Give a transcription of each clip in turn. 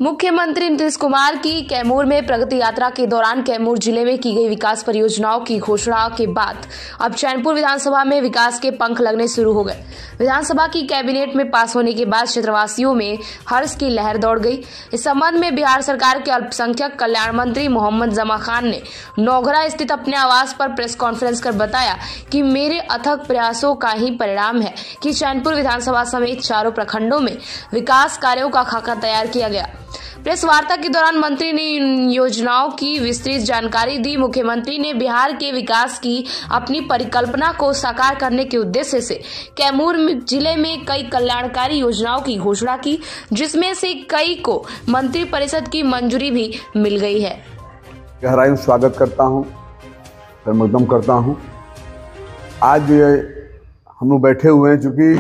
मुख्यमंत्री नीतीश कुमार की कैमूर में प्रगति यात्रा के दौरान कैमूर जिले में की गई विकास परियोजनाओं की घोषणा के बाद अब चैनपुर विधानसभा में विकास के पंख लगने शुरू हो गए। विधानसभा की कैबिनेट में पास होने के बाद क्षेत्रवासियों में हर्ष की लहर दौड़ गई। इस संबंध में बिहार सरकार के अल्पसंख्यक कल्याण मंत्री मोहम्मद जमा खान ने नौगरा स्थित अपने आवास पर प्रेस कॉन्फ्रेंस कर बताया कि मेरे अथक प्रयासों का ही परिणाम है कि चैनपुर विधानसभा समेत चारों प्रखंडों में विकास कार्यों का खाका तैयार किया गया। प्रेस वार्ता के दौरान मंत्री ने इन योजनाओं की विस्तृत जानकारी दी। मुख्यमंत्री ने बिहार के विकास की अपनी परिकल्पना को साकार करने के उद्देश्य से कैमूर जिले में कई कल्याणकारी योजनाओं की घोषणा की, जिसमें से कई को मंत्री परिषद की मंजूरी भी मिल गई है। गहराई में स्वागत करता हूँ, मुकदम करता हूँ। आज हम लोग बैठे हुए हैं चूँकि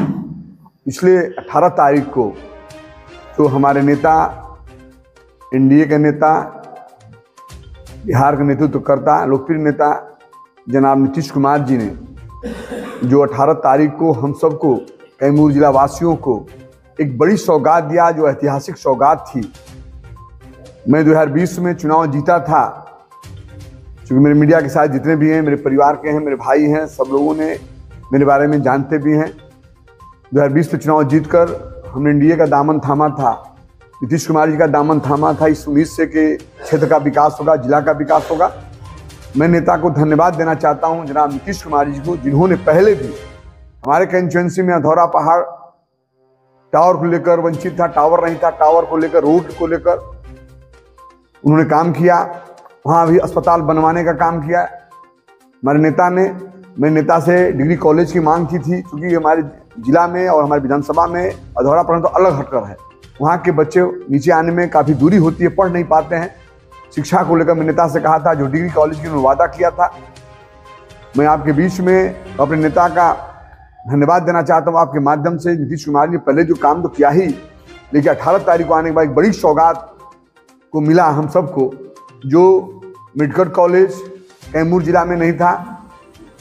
पिछले 18 तारीख को जो हमारे नेता, एनडीए के नेता, बिहार का नेतृत्व करता लोकप्रिय नेता जनाब नीतीश कुमार जी ने जो 18 तारीख को हम सबको कैमूर जिला वासियों को एक बड़ी सौगात दिया, जो ऐतिहासिक सौगात थी। मैं 2020 में चुनाव जीता था। क्योंकि मेरे मीडिया के साथ जितने भी हैं, मेरे परिवार के हैं, मेरे भाई हैं, सब लोगों ने मेरे बारे में जानते भी हैं। 2020 में चुनाव जीतकर हमने एनडीए का दामन थामा था, नीतीश कुमार जी का दामन थामा था, इस उम्मीद से कि क्षेत्र का विकास होगा, जिला का विकास होगा। मैं नेता को धन्यवाद देना चाहता हूं जनाब नीतीश कुमार जी को, जिन्होंने पहले भी हमारे कंस्टिट्यूएंसी में अधौरा पहाड़ टावर को लेकर वंचित था, टावर नहीं था, टावर को लेकर, रोड को लेकर उन्होंने काम किया। वहाँ भी अस्पताल बनवाने का काम किया हमारे नेता ने। मैं नेता से डिग्री कॉलेज की मांग की थी, क्योंकि हमारे जिला में और हमारे विधानसभा में अधौरा प्रखंड तो अलग हटकर है। वहाँ के बच्चे नीचे आने में काफ़ी दूरी होती है, पढ़ नहीं पाते हैं। शिक्षा को लेकर मैं नेता से कहा था, जो डिग्री कॉलेज की उन्होंने वादा किया था। मैं आपके बीच में अपने नेता का धन्यवाद देना चाहता हूँ आपके माध्यम से। नीतीश कुमार ने पहले जो काम तो किया ही, लेकिन 18 तारीख को आने के बाद एक बड़ी सौगात को मिला हम सबको, जो मेडिकल कॉलेज कैमूर जिला में नहीं था।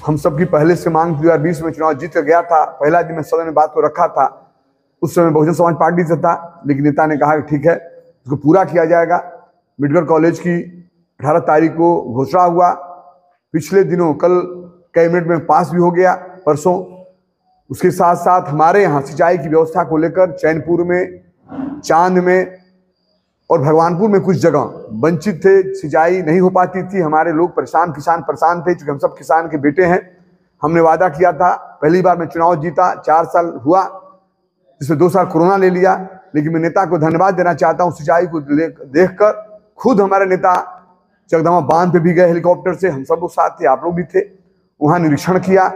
हम सबकी पहले से मांग 2020 में चुनाव जीत कर गया था। पहला दिन मैं सदन में बात को रखा था, उस समय बहुजन समाज पार्टी से था, लेकिन नेता ने कहा कि ठीक है, उसको पूरा किया जाएगा। मेडिकल कॉलेज की 18 तारीख को घोषणा हुआ। पिछले दिनों कल कैबिनेट में पास भी हो गया, परसों। उसके साथ साथ हमारे यहाँ सिंचाई की व्यवस्था को लेकर चैनपुर में, चांद में और भगवानपुर में कुछ जगह वंचित थे, सिंचाई नहीं हो पाती थी। हमारे लोग परेशान, किसान परेशान थे, क्योंकि हम सब किसान के बेटे हैं। हमने वादा किया था, पहली बार मैं चुनाव जीता, 4 साल हुआ, इसमें 2 साल कोरोना ले लिया। लेकिन मैं नेता को धन्यवाद देना चाहता हूं, सिंचाई को देखकर खुद हमारे नेता चकदमा बांध पे भी गए हेलीकॉप्टर से, हम सब लोग साथ थे, आप लोग भी थे, वहां निरीक्षण किया।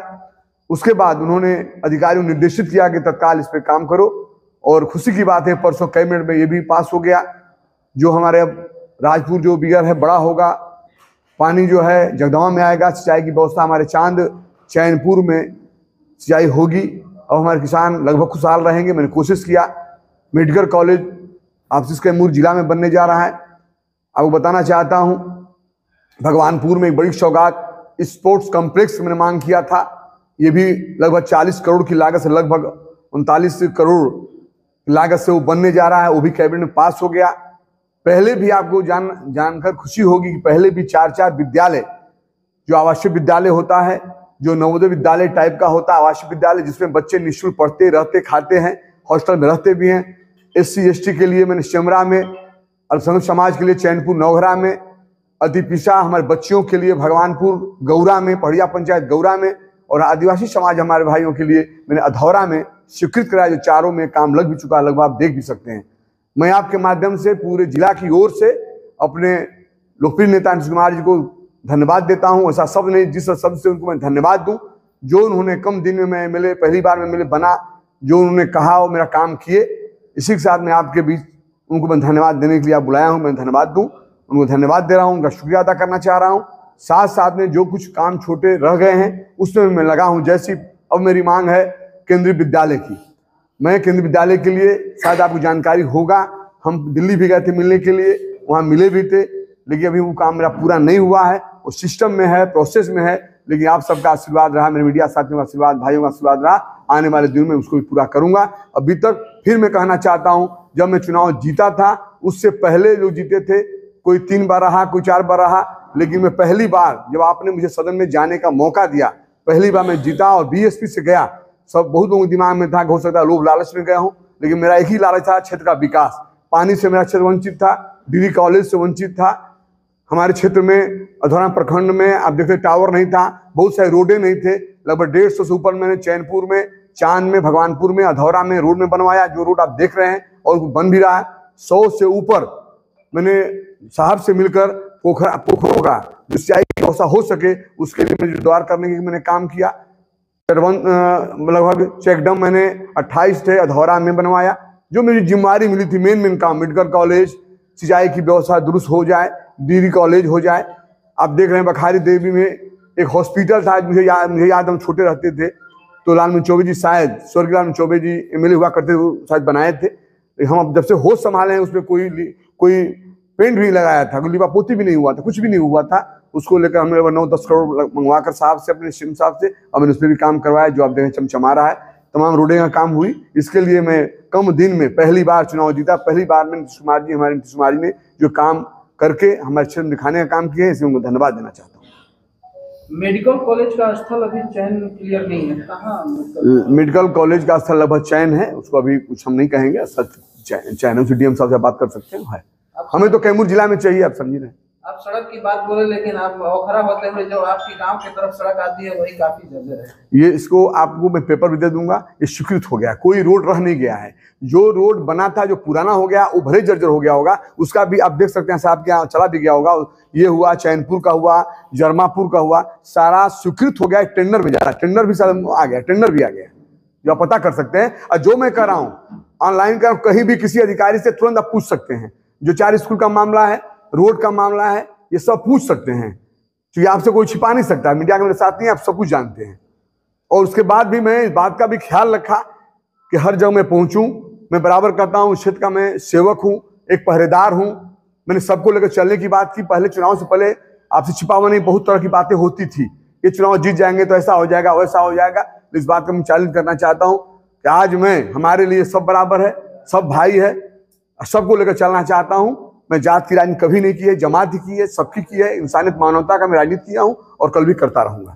उसके बाद उन्होंने अधिकारियों को निर्देशित किया कि तत्काल इस पर काम करो। और खुशी की बात है, परसों कैबिनेट में ये भी पास हो गया। जो हमारे अब राजपुर जो बिगर है बड़ा होगा, पानी जो है जगदमा में आएगा, सिंचाई की व्यवस्था हमारे चांद चैनपुर में सिंचाई होगी। अब हमारे किसान लगभग खुशहाल रहेंगे। मैंने कोशिश किया। मेडिकल कॉलेज आपसी कैमूर जिला में बनने जा रहा है। आपको बताना चाहता हूं, भगवानपुर में एक बड़ी सौगात स्पोर्ट्स कॉम्प्लेक्स मैंने मांग किया था। ये भी लगभग 40 करोड़ की लागत से, लगभग 39 करोड़ लागत से वो बनने जा रहा है। वो भी कैबिनेट में पास हो गया। पहले भी आपको जानकर खुशी होगी कि पहले भी 4 विद्यालय, जो आवासीय विद्यालय होता है, जो नवोदय विद्यालय टाइप का होता है, आवासीय विद्यालय जिसमें बच्चे निःशुल्क पढ़ते, रहते, खाते हैं, हॉस्टल में रहते भी हैं। SC ST के लिए मैंने शेमरा में, अल्पसंख्यक समाज के लिए चैनपुर नौगरा में, अति पिछड़ा हमारे बच्चियों के लिए भगवानपुर गौरा में, पढ़िया पंचायत गौरा में, और आदिवासी समाज हमारे भाइयों के लिए मैंने अधौरा में स्वीकृत कराया, जो चारों में काम लग भी चुका है, लगभग आप देख भी सकते हैं। मैं आपके माध्यम से पूरे जिला की ओर से अपने लोकप्रिय नेता नीतीश कुमार जी को धन्यवाद देता हूं। ऐसा शब्द नहीं जिस शब्द से उनको मैं धन्यवाद दूं, जो उन्होंने कम दिन में मैं मिले, पहली बार में मिले बना, जो उन्होंने कहा वो मेरा काम किए। इसी के साथ मैं आपके बीच उनको मैं धन्यवाद देने के लिए आप बुलाया हूं, मैं धन्यवाद दूं, उनको धन्यवाद दे रहा हूं, उनका शुक्रिया अदा करना चाह रहा हूं। साथ साथ में जो कुछ काम छोटे रह गए हैं उसमें मैं लगा हूं। जैसी अब मेरी मांग है केंद्रीय विद्यालय की, मैं केंद्रीय विद्यालय के लिए, शायद आपको जानकारी होगा, हम दिल्ली भी गए थे मिलने के लिए, वहाँ मिले भी थे, लेकिन अभी वो काम मेरा पूरा नहीं हुआ है। वो सिस्टम में है, प्रोसेस में है, लेकिन आप सबका आशीर्वाद रहा, मेरे मीडिया साथियों का आशीर्वाद, भाइयों का आशीर्वाद रहा। आने वाले दिनों में उसको भी पूरा करूंगा। अभी तक फिर मैं कहना चाहता हूं, जब मैं चुनाव जीता था उससे पहले लोग जीते थे, कोई 3 बार रहा, कोई 4 बार रहा, लेकिन मैं पहली बार जब आपने मुझे सदन में जाने का मौका दिया, पहली बार मैं जीता और बीएसपी से गया। सब बहुत लोगों के दिमाग में था हो सकता है लोभ लालच में गया हूं, लेकिन मेरा एक ही लालच था, क्षेत्र का विकास। पानी से मेरा क्षेत्र वंचित था, डिग्री कॉलेज से वंचित था। हमारे क्षेत्र में अधौरा प्रखंड में आप देखते टावर नहीं था, बहुत सारे रोडें नहीं थे। लगभग 150 से ऊपर मैंने चैनपुर में, चांद में, भगवानपुर में, अधौरा में रोड में बनवाया, जो रोड आप देख रहे हैं और बन भी रहा है। 100 से ऊपर मैंने साहब से मिलकर पोखरों का जो सिंचाई की व्यवस्था हो सके उसके लिए मैंने द्वार करने की मैंने काम किया। लगभग चेकडम मैंने 28 थे अधौरा में बनवाया। जो मेरी जिम्मेदारी मिली थी मेन काम, मेडिकल कॉलेज, सिंचाई की व्यवस्था दुरुस्त हो जाए, डिग्री कॉलेज हो जाए। आप देख रहे हैं बखारी देवी में एक हॉस्पिटल था, मुझे याद हम छोटे रहते थे तो लालमन चौबे जी, शायद स्वर्गीय लालमन चौबे जी एमएलए हुआ करते थे, शायद बनाए थे। हम अब जब से होश संभाले हैं उसमें कोई पेंट भी नहीं लगाया था, कोई लिपा पोती भी नहीं हुआ था, कुछ भी नहीं हुआ था। उसको लेकर हमने 9-10 करोड़ मंगवा कर साहब से, अपने सीएम साहब से, और मैंने उस पर भी काम करवाया जो आप देखें चमचमा रहा है। तमाम रोडें का काम हुई। इसके लिए मैं कम दिन में पहली बार चुनाव जीता। पहली बार में नीतीश कुमार जी, हमारे नीतीश कुमार जी ने जो काम करके हमारे क्षेत्र में दिखाने का काम किया है, इसमें उनको धन्यवाद देना चाहता हूँ। मेडिकल कॉलेज का स्थल अभी चयन क्लियर नहीं है, कहाँ? मेडिकल कॉलेज का स्थल लगभग चयन है, उसको अभी कुछ हम नहीं कहेंगे, सच चयन से डीएम साहब से बात कर सकते हैं। हमें तो कैमूर जिला में चाहिए, आप समझ रहे हैं। आप सड़क की बात बोले, लेकिन आप ओखरा होते हुए जो आपकी गांव की तरफ सड़क आती है वही काफी जर्जर है। ये इसको आपको मैं पेपर भी दे दूंगा, ये स्वीकृत हो गया, कोई रोड रह नहीं गया है। जो रोड बना था, जो पुराना हो गया, वो भले जर्जर हो गया होगा, उसका भी आप देख सकते हैं, साहब के यहाँ चला भी गया होगा। ये हुआ, चैनपुर का हुआ, जरमापुर का हुआ, सारा स्वीकृत हो गया। टेंडर में जा रहा है, टेंडर भी शायद आ गया, टेंडर भी आ गया, जो आप पता कर सकते हैं। और जो मैं कर रहा हूँ ऑनलाइन कर, कहीं भी किसी अधिकारी से तुरंत आप पूछ सकते हैं। जो 4 स्कूल का मामला है, रोड का मामला है, ये सब पूछ सकते हैं, क्योंकि आपसे कोई छिपा नहीं सकता। मीडिया के मेरे साथ नहीं, आप सब कुछ जानते हैं। और उसके बाद भी मैं इस बात का भी ख्याल रखा कि हर जगह मैं पहुंचूं। मैं बराबर करता हूं, क्षेत्र का मैं सेवक हूं, एक पहरेदार हूं। मैंने सबको लेकर चलने की बात की। पहले चुनाव से पहले आपसे छिपा हुआ नहीं, बहुत तरह की बातें होती थी। ये चुनाव जीत जाएंगे तो ऐसा हो जाएगा, वैसा हो जाएगा। इस बात को मैं चैलेंज करना चाहता हूं कि आज मैं, हमारे लिए सब बराबर है, सब भाई है, सबको लेकर चलना चाहता हूं। मैं जात की राजनीति कभी नहीं की है, जमात की है, सबकी की है। इंसानियत मानवता का मैं राजनीति किया हूं और कल भी करता रहूंगा।